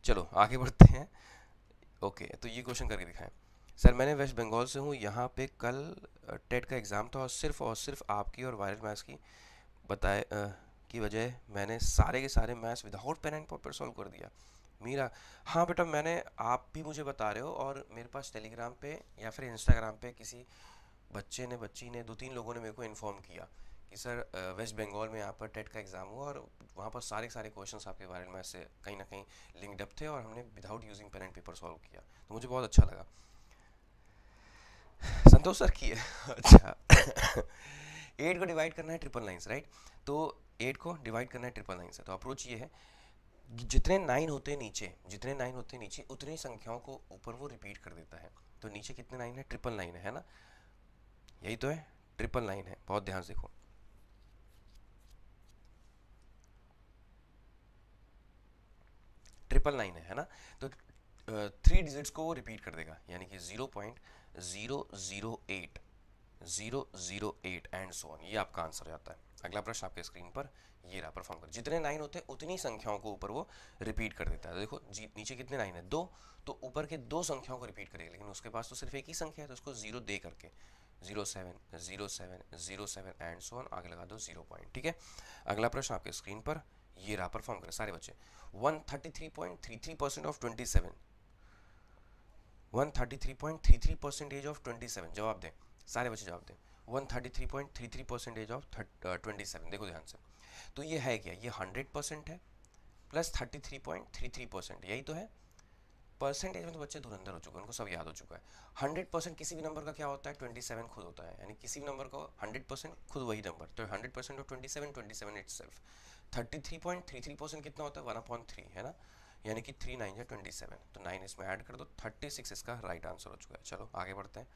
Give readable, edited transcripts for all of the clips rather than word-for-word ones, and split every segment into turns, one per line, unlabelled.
चलो आगे बढ़ते हैं। ओके, तो ये क्वेश्चन करके दिखाएं। सर मैंने वेस्ट बंगाल से हूँ, यहाँ पे कल टेट का एग्ज़ाम था और सिर्फ आपकी और वायरल मैथ्स की बताए की वजह मैंने सारे के सारे maths without pen and paper solve कर दिया। मीरा, हाँ बेटा, मैंने आप भी मुझे बता रहे हो और मेरे पास टेलीग्राम पे या फिर इंस्टाग्राम पे किसी बच्ची ने 2-3 लोगों ने मेरे को इन्फॉर्म किया कि सर वेस्ट बंगाल में यहाँ पर टेट का एग्ज़ाम हुआ और वहाँ पर सारे सारे क्वेश्चंस आपके वायरल मैथ से कहीं ना कहीं लिंक्ड अप थे और हमने without using pen and paper solve किया, तो मुझे बहुत अच्छा लगा। संतोष सर की है अच्छा 8 को डिवाइड करना है ट्रिपल नाइन से, राइट? तो 8 को डिवाइड करना है ट्रिपल नाइन से, तो अप्रोच ये है जितने नाइन होते हैं नीचे उतनी संख्याओं को ऊपर वो रिपीट कर देता है। तो नीचे कितने नाइन है? ट्रिपल नाइन है ना? यही तो है, ट्रिपल नाइन है, बहुत ध्यान से देखो। ट्रिपल नाइन है ना? तो 3 डिजिट्स को वो रिपीट कर देगा, यानी कि 0.008, 008 एंड सो ऑन। ये आपका आंसर हो जाता है। अगला प्रश्न आपके स्क्रीन पर ये रहा, परफॉर्म कर। जितने नाइन होते हैं उतनी संख्याओं को ऊपर वो रिपीट कर देता है। तो देखो जी, नीचे कितने नाइन है? दो। तो ऊपर के दो संख्याओं को रिपीट करेगा, लेकिन उसके पास तो सिर्फ एक ही संख्या है, तो उसको जीरो दे करके 07 07 07 एंड सो ऑन आगे लगा दो 0 पॉइंट। ठीक है, अगला प्रश्न आपके स्क्रीन पर ये रहा, परफॉर्म करें सारे बच्चे। 133.33% ऑफ 27, 133.33% ऑफ 27, जवाब दें सारे बच्चे, जवाब दें। 133.33% ऑफ 27, देखो ध्यान से। तो ये है क्या? ये 100% है प्लस 33.33%, यही तो है। परसेंटेज में तो बच्चे धुरंधर हो चुके हैं, उनको सब याद हो चुका है। 100% किसी भी नंबर का क्या होता है? 27 खुद होता है, यानी किसी भी नंबर को 100% खुद वही नंबर, तो 100% ऑफ 27 27 इट सेल्फ। 33.33% कितना होता है? 1/3 है ना, यानी कि 3 9 27, तो 9 इसमें ऐड कर दो, 36 इसका राइट आंसर हो चुका है। चलो आगे बढ़ते हैं।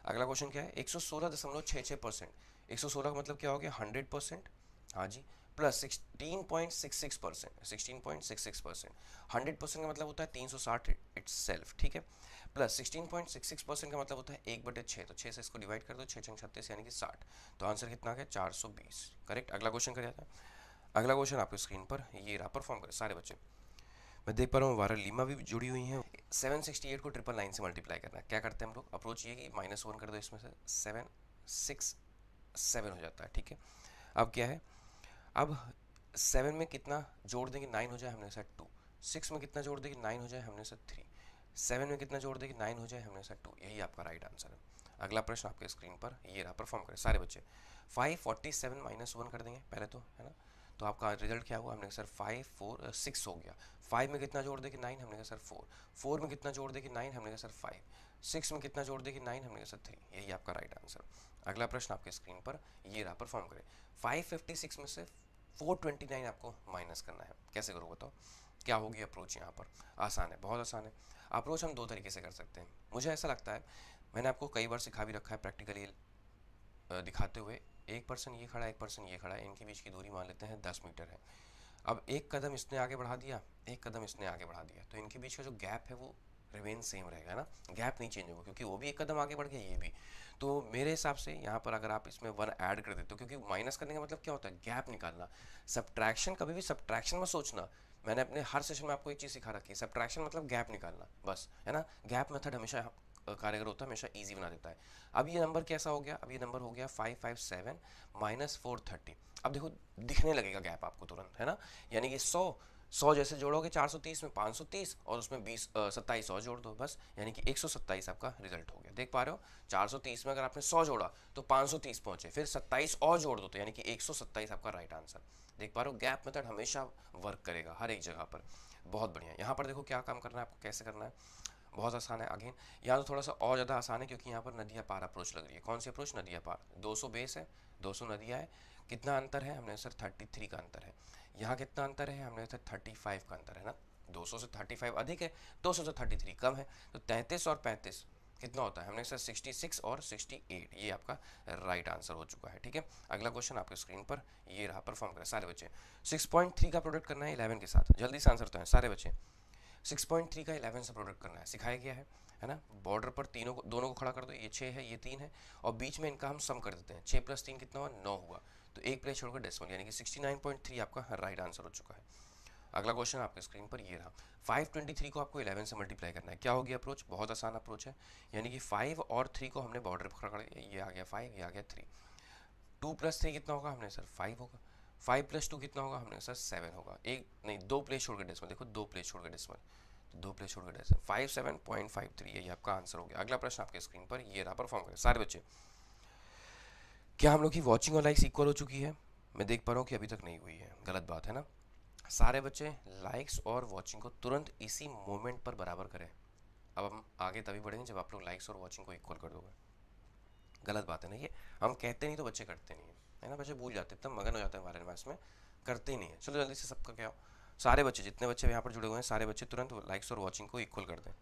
अगला क्वेश्चन क्या है? 116.66%। 116 का मतलब क्या हो गया? 100%, हाँ जी, प्लस 16.66%, 16.66%। 100% का मतलब होता है 360 इट्स सेल्फ, ठीक है। प्लस 16.66% का मतलब होता है 1/6, तो 6 से इसको डिवाइड कर दो, 6×6 = 36 यानी कि 60। तो आंसर कितना आ गया? 420, करेक्ट। अगला क्वेश्चन कर जाता है। अगला क्वेश्चन आपके स्क्रीन पर ये रहा, परफॉर्म करें सारे बच्चे। मैं देख पा रहा हूँ वारा लीमा भी जुड़ी हुई हैं। 768 को 999 से मल्टीप्लाई करना है। क्या करते हैं हम लोग? अप्रोच ये कि -1 कर दो इसमें से, 767 हो जाता है, ठीक है। अब क्या है? अब 7 में कितना जोड़ देंगे 9 हो जाए? हमने साथ 2। 6 में कितना जोड़ देंगे 9 हो जाए? हमने साथ 3। 7 में कितना जोड़ देंगे 9 हो जाए? हमने साथ 2। यही आपका राइट आंसर है। अगला प्रश्न आपके स्क्रीन पर ये रहा, परफॉर्म करें सारे बच्चे। 547 -1 कर देंगे पहले तो, है ना? तो आपका रिजल्ट क्या हुआ? हमने कहा सर 6 हो गया। 5 में कितना जोड़ देंगे 9? हमने कहा सर 4। 4 में कितना जोड़ देंगे 9? हमने कहा सर 5। 6 में कितना जोड़ देंगे 9? हमने कहा सर 3। यही आपका राइट आंसर। अगला प्रश्न आपके स्क्रीन पर ये रहा, परफॉर्म करें। 556 में से 429 आपको माइनस करना है। कैसे करो बताओ? क्या होगी अप्रोच यहाँ पर? आसान है, बहुत आसान है। अप्रोच हम दो तरीके से कर सकते हैं, मुझे ऐसा लगता है। मैंने आपको कई बार सिखा भी रखा है प्रैक्टिकली दिखाते हुए। एक पर्सन ये खड़ा है, एक पर्सन ये खड़ा है, इनके बीच की दूरी मान लेते हैं 10 मीटर है। अब एक कदम इसने आगे बढ़ा दिया, एक कदम इसने आगे बढ़ा दिया, तो इनके बीच का जो गैप है वो रिमेन सेम रहेगा ना, गैप नहीं चेंज होगा, क्योंकि वो भी एक कदम आगे बढ़ गया, ये भी। तो मेरे हिसाब से यहाँ पर अगर आप इसमें 1 ऐड कर देते हो, क्योंकि माइनस करने का मतलब क्या होता है? गैप निकालना। सब्ट्रैक्शन, कभी भी सब्ट्रैक्शन में सोचना। मैंने अपने हर सेशन में आपको एक चीज़ सिखा रखी है, सब्ट्रैक्शन मतलब गैप निकालना, बस, है ना? गैप मेथड हमेशा कारगर होता है, हमेशा ईजी बना देता है। अब ये नंबर कैसा हो गया? अब ये नंबर हो गया 557 -430। अब देखो दिखने लगेगा गैप आपको तुरंत, है ना? यानी कि 100 जैसे जोड़ोगे 430 में 530 और उसमें 27 और जोड़ दो, बस, यानी कि 127 आपका रिजल्ट हो गया। देख पा रहे हो? 430 में अगर आपने 100 जोड़ा तो 530 पहुंचे, फिर 27 और जोड़ दो, तो यानी कि 127 आपका राइट आंसर। देख पा रहे हो? गैप मेथड हमेशा वर्क करेगा हर एक जगह पर। बहुत बढ़िया। यहाँ पर देखो क्या काम करना है आपको, कैसे करना है। बहुत आसान है। अगेन यहाँ तो थोड़ा सा और ज़्यादा आसान है, क्योंकि यहाँ पर नदिया पार अप्रोच लग रही है। कौन सी अप्रोच? नदिया पार। 200 बेस है, 200 नदिया है। कितना अंतर है? हमने सर 33 का अंतर है। यहाँ कितना अंतर है? हमने सर 35 का अंतर है ना। 200 से 35 अधिक है, 200 से 33 कम है, तो 33 और 35 कितना होता है? हमने सर 66 और 68। ये आपका राइट आंसर हो चुका है, ठीक है। अगला क्वेश्चन आपके स्क्रीन पर ये रहा, परफॉर्म करें सारे बच्चे। 6.3 का प्रोडक्ट करना है 11 के साथ, जल्दी से आंसर तो है सारे बच्चे। 6.3 का 11 से प्रोडक्ट करना है, सिखाया गया है ना। बॉर्डर पर तीनों को, दोनों को खड़ा कर दो, ये 6 है, ये 3 है, और बीच में इनका हम सम कर देते हैं। 6 + 3 कितना हुआ? 9 हुआ। तो एक प्लेस छोड़कर डेसिमल, यानी कि 69.3 आपका राइट आंसर हो चुका है। अगला क्वेश्चन आपके स्क्रीन पर ये रहा। 523 को आपको 11 से मल्टीप्लाई करना है। क्या होगी अप्रोच? बहुत आसान अप्रोच है, यानी कि 5 और 3 को हमने बॉर्डर पर पकड़, ये आ गया 5, ये आ गया 3। 2 + 3 कितना होगा? हमने सर 5 होगा। 5 + 2 कितना होगा? हमने सर 7 होगा। एक नहीं, 2 प्लेस छोड़ के डेसिमल, देखो 2 प्लेस छोड़ के डेसिमल, तो 2 प्लेस छोड़ के डेसिमल 57.53, यही आपका आंसर हो गया। अगला प्रश्न आपके स्क्रीन पर ये रहा, परफॉर्म करें सारे बच्चे। क्या हम लोग की वॉचिंग और लाइक्स इक्वल हो चुकी है? मैं देख पा रहा हूँ कि अभी तक नहीं हुई है, गलत बात है ना। सारे बच्चे लाइक्स और वॉचिंग को तुरंत इसी मोमेंट पर बराबर करें। अब हम आगे तभी बढ़ेंगे जब आप लोग लाइक्स और वॉचिंग को इक्वल कर दोगे। गलत बात है ना ये, हम कहते नहीं तो बच्चे करते नहीं है ना, बच्चे भूल जाते, तब मगन हो जाते हैं हमारे मैथ्स में, करते ही नहीं है। चलो जल्दी से सबका क्या हो, सारे बच्चे, जितने बच्चे यहाँ पर जुड़े हुए हैं, सारे बच्चे तुरंत लाइक्स और वॉचिंग को इक्वल कर दें,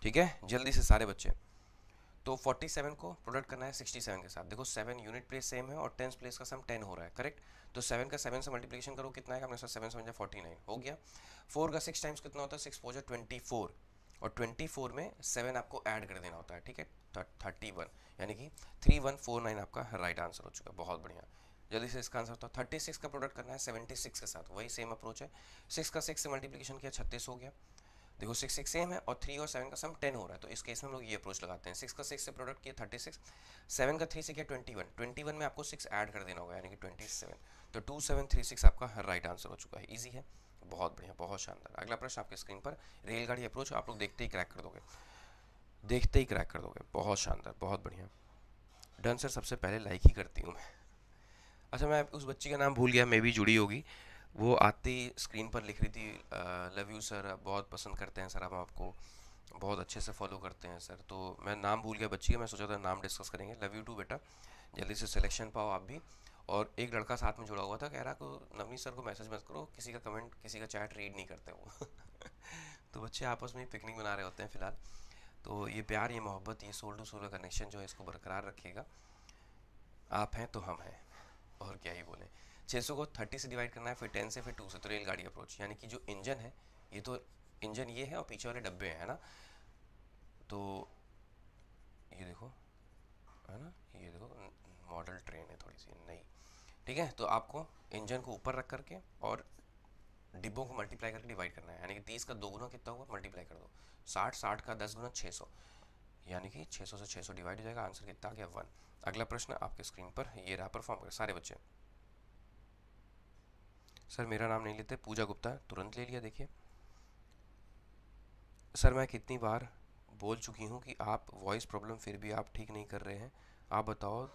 ठीक है, जल्दी से सारे बच्चे। तो 47 को प्रोडक्ट करना है 67 के साथ। देखो 7 यूनिट प्लेस सेम है और 10 प्लेस का सम 10 हो रहा है, करेक्ट। तो 7 का 7 से मल्टीप्लिकेशन करो, कितना आएगा? अपने साथ 7 7 49 हो गया। 4 का 6 टाइम्स कितना होता है? 6 4 24, और 24 में 7 आपको ऐड कर देना होता है, ठीक है, 31, यानी कि 3149 आपका राइट आंसर हो चुका है। बहुत बढ़िया, जल्दी से इसका आंसर था 36 का प्रोडक्ट करना है 76 के साथ, वही सेम अप्रोच है। 6 का 6 से मल्टीप्लिकेशन किया 36 हो गया। देखो 6 6 सेम है और 3 और 7 का सम 10 हो रहा है, तो इस केस में हम लोग ये अप्रोच लगाते हैं। 6 का 6 से प्रोडक्ट किया 36, 7 का 3 से किया 21, 21 में आपको 6 ऐड कर देना होगा, यानी कि 27, तो 2736 आपका राइट आंसर हो चुका है। इजी है, बहुत बढ़िया, बहुत शानदार। अगला प्रश्न आपके स्क्रीन पर, रेलगाड़ी अप्रोच आप लोग देखते ही क्रैक कर दोगे, देखते ही क्रैक कर दोगे, बहुत शानदार, बहुत बढ़िया। डन सर, सबसे पहले लाइक ही करती हूँ मैं। अच्छा, मैं उस बच्ची का नाम भूल गया, मे भी जुड़ी होगी, वो आते ही स्क्रीन पर लिख रही थी लव यू सर, बहुत पसंद करते हैं सर हम आपको, बहुत अच्छे से फॉलो करते हैं सर। तो मैं नाम भूल गया बच्ची का, मैं सोचा था नाम डिस्कस करेंगे। लव यू टू बेटा, जल्दी से सिलेक्शन पाओ आप भी। और एक लड़का साथ में जुड़ा हुआ था, कह रहा को नवनीत सर को मैसेज मत करो, किसी का कमेंट, किसी का चैट रीड नहीं करते वो। तो बच्चे आपस में पिकनिक मना रहे होते हैं फिलहाल। तो ये प्यार, ये मोहब्बत, ये सोल टू सोल कनेक्शन जो है, इसको बरकरार रखिएगा। आप हैं तो हम हैं, और क्या ही बोले। 600 को 30 से डिवाइड करना है, फिर 10 से, फिर 2 से, तो रेलगाड़ी अप्रोच, यानी कि जो इंजन है, ये तो इंजन ये है और पीछे वाले डब्बे हैं, है ना। तो ये देखो, है ना, ये देखो मॉडल ट्रेन है थोड़ी सी नई, ठीक है। तो आपको इंजन को ऊपर रख करके और डिब्बों को मल्टीप्लाई करके डिवाइड करना है, यानी कि 30 का 2 गुना कितना हुआ? मल्टीप्लाई कर दो। 60, 60 का 10 गुना 600, यानी कि 600 से 600 डिवाइड हो जाएगा, आंसर कितना आ गया? 1। अगला प्रश्न आपके स्क्रीन पर ये रहा, परफॉर्म करें सारे बच्चे। सर मेरा नाम नहीं लेते, पूजा गुप्ता, तुरंत ले लिया। देखिए सर, मैं कितनी बार बोल चुकी हूँ कि आप वॉइस प्रॉब्लम, फिर भी आप ठीक नहीं कर रहे हैं, आप बताओ,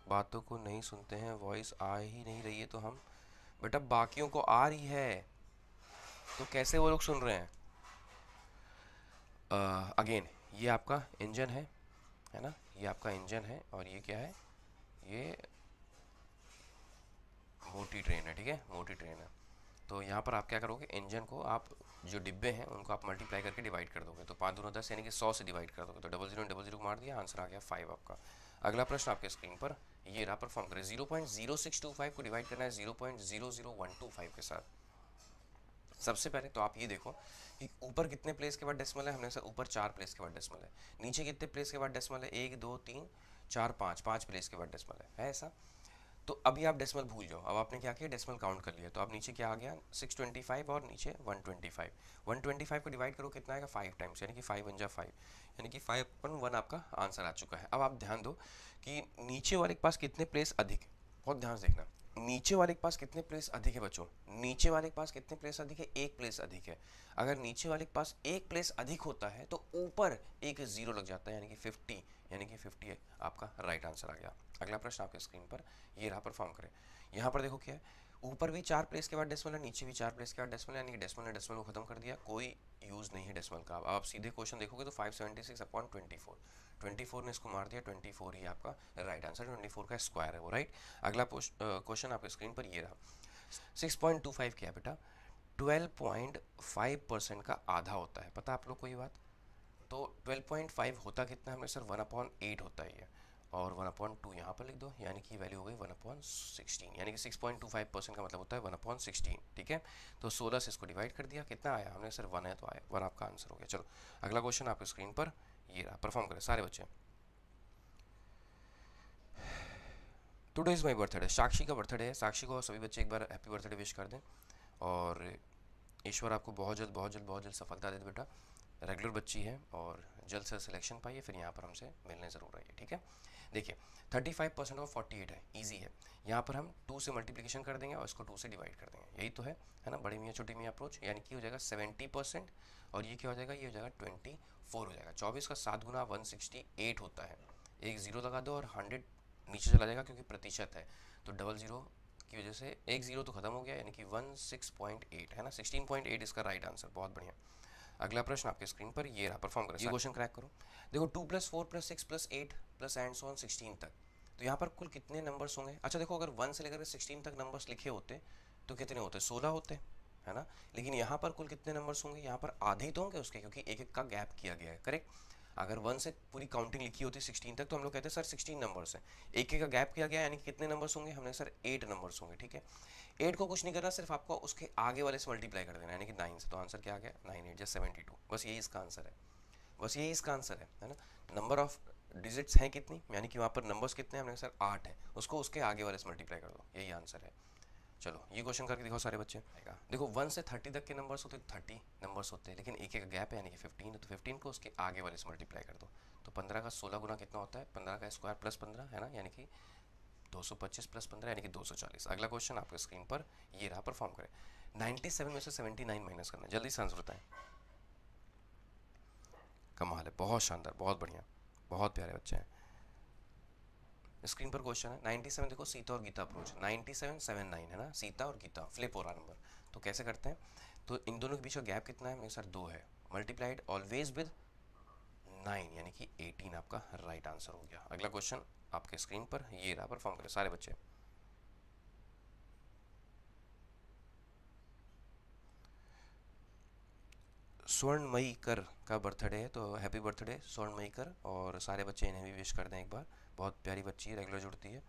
बातों को नहीं सुनते हैं, वॉइस आ ही नहीं रही है तो हम। बेटा बाकियों को आ रही है, तो कैसे वो लोग सुन रहे हैं? अगेन, ये आपका इंजन है ना, ये आपका इंजन है, और ये क्या है? ये मोटी ट्रेन है, ठीक है, मोटी ट्रेन है। तो यहाँ पर आप क्या करोगे? इंजन को आप, जो डिब्बे हैं उनको आप मल्टीप्लाई करके डिवाइड कर दोगे, तो 5 दूना 10, यानी कि 100 से डिवाइड कर दोगे, तो 00 मार दिया, आंसर आ गया 5 आपका। अगला प्रश्न आपके स्क्रीन पर ये रहा, परफॉर्म करें। 0.0625 को डिवाइड करना है 0.00125 के साथ। सबसे पहले तो आप ये देखो कि ऊपर कितने प्लेस के बाद डेसिमल है? हमने सर ऊपर 4 प्लेस के बाद डेसिमल है। नीचे कितने प्लेस के बाद डेसिमल है? 1 2 3 4 5, 5 प्लेस के बाद डेसिमल है ऐसा। तो अभी आप डेसिमल भूल जाओ, अब आपने क्या किया? डेसिमल काउंट कर लिया, तो अब नीचे क्या आ गया? 625 और नीचे 125। 125 को डिवाइड करो, कितना आएगा? 5 टाइम्स, यानी कि 5 वन जा 5, यानी कि 5/1 आपका आंसर आ चुका है। अब आप ध्यान दो कि नीचे वाले के पास कितने प्लेस अधिक है, बहुत ध्यान से देखना। नीचे वाले के पास कितने प्लेस अधिक है बच्चों? नीचे वाले के पास कितने प्लेस अधिक है? एक प्लेस अधिक है। अगर नीचे वाले के पास एक प्लेस अधिक होता है तो ऊपर एक जीरो लग जाता है, यानी कि 50, यानी कि 50 आपका राइट आंसर आ गया। अगला प्रश्न आपके स्क्रीन पर ये रहा, परफॉर्म करें। यहाँ पर देखो क्या है, ऊपर भी 4 प्लेस के बाद डेसिमल है, नीचे भी 4 प्लेस के बाद डेसिमल है, यानी कि डेसिमल ने डेसिमल को खत्म कर दिया, कोई यूज नहीं है डेसिमल का। अब आप सीधे क्वेश्चन देखोगे तो 576/24, 24 ने इसको मार दिया, 24 ही आपका राइट आंसर, 24 का स्क्वायर है वो, राइट। अगला क्वेश्चन आपके स्क्रीन पर ये रहा। 6.25 क्या है बेटा? 12.5% का आधा होता है, पता आप लोग को ये बात? तो 12.5 होता कितना है? हमें सर 1/8 होता है ये, और 1/2 यहाँ पर लिख दो, यानी कि वैल्यू हो गई 1/16, यानी कि 6.25% का मतलब होता है 1/16, ठीक है। तो 16 से इसको डिवाइड कर दिया, कितना आया? हमने सर 1 है तो आया 1 आपका आंसर हो गया। चलो अगला क्वेश्चन आपके स्क्रीन पर ये रहा, परफॉर्म करें सारे बच्चे। टुडे इज़ माई बर्थडे, साक्षी का बर्थडे है। साक्षी को सभी बच्चे एक बार हैप्पी बर्थडे विश कर दें, और ईश्वर आपको बहुत जल्द बहुत जल्द बहुत जल्द सफलता दे दे बेटा। रेगुलर बच्ची है और जल्द से सिलेक्शन पाइए, फिर यहाँ पर हमसे मिलने ज़रूर आइए, ठीक है। देखिए 35% और 48 है, ईजी है। यहाँ पर हम 2 से मल्टीप्लिकेशन कर देंगे और इसको 2 से डिवाइड कर देंगे, यही तो है ना, बड़ी मियाँ छोटी मियाँ अप्रोच। यानी कि हो जाएगा 70%, और ये क्या हो जाएगा, ये हो जाएगा 24 हो जाएगा। 24 का 7 गुना 168 होता है। एक ज़ीरो लगा दो और 100 नीचे चला जाएगा क्योंकि प्रतिशत है, तो डबल ज़ीरो की वजह से एक ज़ीरो तो खत्म हो गया, यानी कि 16.8 है ना, 16.8 इसका राइट आंसर। बहुत बढ़िया। अगला प्रश्न आपके स्क्रीन पर ये रहा, परफॉर्म करें, ये क्वेश्चन क्रैक करो। देखो 2 + 4 + 6 + 8 + एंड सो ऑन 16 तक, तो यहाँ पर कुल कितने नंबर्स होंगे। अच्छा देखो, अगर 1 से लेकर 16 तक नंबर्स लिखे होते तो कितने होते, 16 होते, है ना। लेकिन यहाँ पर कुल कितने नंबर्स होंगे, यहाँ पर आधे ही तो होंगे उसके, क्योंकि एक एक का गैप किया गया है, करेक्ट। अगर 1 से पूरी काउंटिंग लिखी होती 16 तक तो हम लोग कहते हैं सर 16 नंबर्स हैं, एक एक का गैप किया गया, यानी कि कितने नंबर्स होंगे, हमने सर 8 नंबर्स होंगे, ठीक है। 8 को कुछ नहीं करना, सिर्फ आपको उसके आगे वाले से मल्टीप्लाई कर देना, यानी कि 9 से। तो आंसर क्या आ गया, 9 8 72, बस यही इसका आंसर है, बस यही इसका आंसर है ना। नंबर ऑफ डिजिट्स हैं कितनी, यानी कि वहाँ पर नंबर्स कितने हैं, हमने सर 8 है, उसको उसके आगे वाले से मल्टीप्लाई कर दो, यही आंसर है। चलो ये क्वेश्चन करके दिखाओ सारे बच्चे। देखो 1 से 30 तक के नंबर्स होते, 30 नंबर्स होते हैं, लेकिन एक एक गैप है, यानी कि 15 है, तो 15 को उसके आगे वाले से मल्टीप्लाई कर दो। तो 15 का 16 गुना कितना होता है, 15 का स्क्वायर प्लस 15 है ना, यानी कि 225 + 15 यानी कि 240। अगला क्वेश्चन आपके स्क्रीन पर ये रहा, परफॉर्म करें। 97 में से 79 माइनस करना, जल्दी से आंसर बताएं। कमाल है, बहुत शानदार, बहुत बढ़िया, बहुत प्यारे बच्चे हैं। स्क्रीन पर क्वेश्चन है 97, देखो सीता और गीता अप्रोच, 97 79 है ना, सीता और गीता फ्लिप हो रहा नंबर, तो कैसे करते हैं। तो इन दोनों के बीच का गैप कितना है, मेरे सर 2 है, मल्टीप्लाइड ऑलवेज विद 9, यानी कि 18 आपका राइट आंसर हो गया। अगला क्वेश्चन आपके स्क्रीन पर ये रहा, परफॉर्म करें सारे बच्चे। स्वर्णमयी कर का बर्थडे है, तो हैप्पी बर्थडे स्वर्णमयी कर, और सारे बच्चे इन्हें भी विश कर दें एक बार। बहुत प्यारी बच्ची है, रेगुलर जुड़ती है,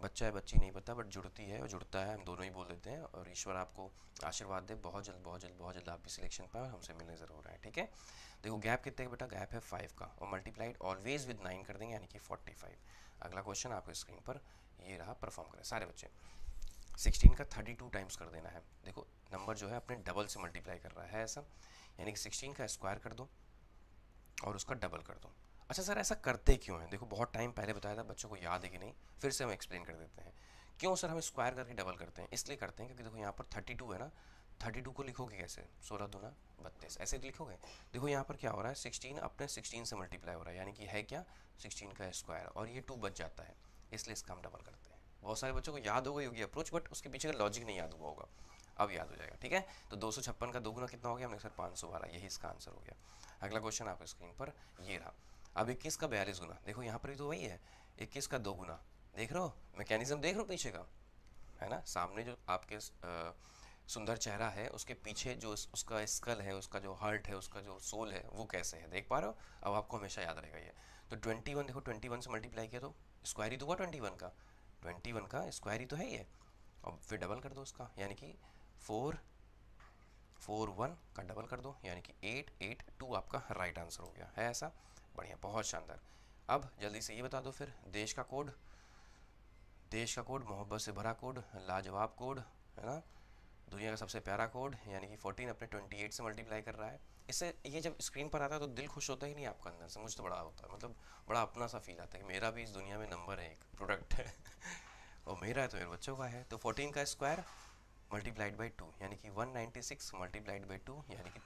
बच्चा है बच्ची नहीं पता, बट जुड़ती है और जुड़ता है, हम दोनों ही बोल देते हैं। और ईश्वर आपको आशीर्वाद दे, बहुत जल्द बहुत जल्द बहुत जल्द आप भी सिलेक्शन पाए और हमसे मिलने ज़रूर आए, ठीक है। देखो गैप कितने का बेटा, गैप है 5 का, और मल्टीप्लाइड ऑलवेज विद 9 कर देंगे, यानी कि 45। अगला क्वेश्चन आपके स्क्रीन पर ये रहा, परफॉर्म करें सारे बच्चे। 16 का 32 टाइम्स कर देना है। देखो नंबर जो है अपने डबल से मल्टीप्लाई कर रहा है ऐसा, यानी कि 16 का स्क्वायर कर दो और उसका डबल कर दो। अच्छा सर ऐसा करते क्यों हैं, देखो बहुत टाइम पहले बताया था, बच्चों को याद है कि नहीं, फिर से हम एक्सप्लेन कर देते हैं। क्यों सर हम स्क्वायर करके डबल करते हैं, इसलिए करते हैं क्योंकि देखो यहाँ पर 32 है ना, 32 को लिखोगे कैसे, 16 दूना 32, ऐसे तो लिखोगे। देखो यहाँ पर क्या हो रहा है, 16 अपने 16 से मल्टीप्लाई हो रहा है, यानी कि है क्या 16 का स्क्वायर, और ये 2 बच जाता है, इसलिए इसका हम डबल करते हैं। बहुत सारे बच्चों को याद हो गई होगी अप्रोच, बट उसके पीछे का लॉजिक नहीं याद हुआ होगा, अब याद हो जाएगा, ठीक है। तो 256 का 2 गुना कितना हो गया, हमने सर 512, यही इसका आंसर हो गया। अगला क्वेश्चन आपके स्क्रीन पर ये रहा। अब 21 का 42 गुना, देखो यहाँ पर भी तो वही है, 21 का 2 गुना, देख रहे हो मैकेनिज्म, देख रहे हो पीछे का, है ना। सामने जो आपके सुंदर चेहरा है, उसके पीछे जो उसका स्कल है, उसका जो हार्ट है, उसका जो सोल है, वो कैसे है, देख पा रहे हो। अब आपको हमेशा याद रहेगा ये। तो 21, देखो 21 से मल्टीप्लाई किया तो स्क्वायर ही तो हुआ 21 का, 21 का स्क्वायर ही तो है ये, और फिर डबल कर दो उसका, यानी कि 441 का डबल कर दो, यानी कि 882 आपका राइट आंसर हो गया है ऐसा। बढ़िया, बहुत शानदार। अब जल्दी से ये बता दो फिर, देश का कोड, देश का कोड, मोहब्बत से भरा कोड, लाजवाब कोड, है ना, दुनिया का सबसे प्यारा कोड, यानी कि 14 अपने 28 से मल्टीप्लाई कर रहा है। इससे ये जब स्क्रीन पर आता है तो दिल खुश होता है कि नहीं आपका, अंदर से मुझे तो बड़ा होता है, मतलब बड़ा अपना सा फील आता है कि मेरा भी इस दुनिया में नंबर है, एक प्रोडक्ट है और मेरा है तो मेरे बच्चों का है। तो 14 का स्क्वायर मल्टीप्लाइड बाई 2, यानी कि 196 मल्टीप्लाइड बाई 2, यानी कि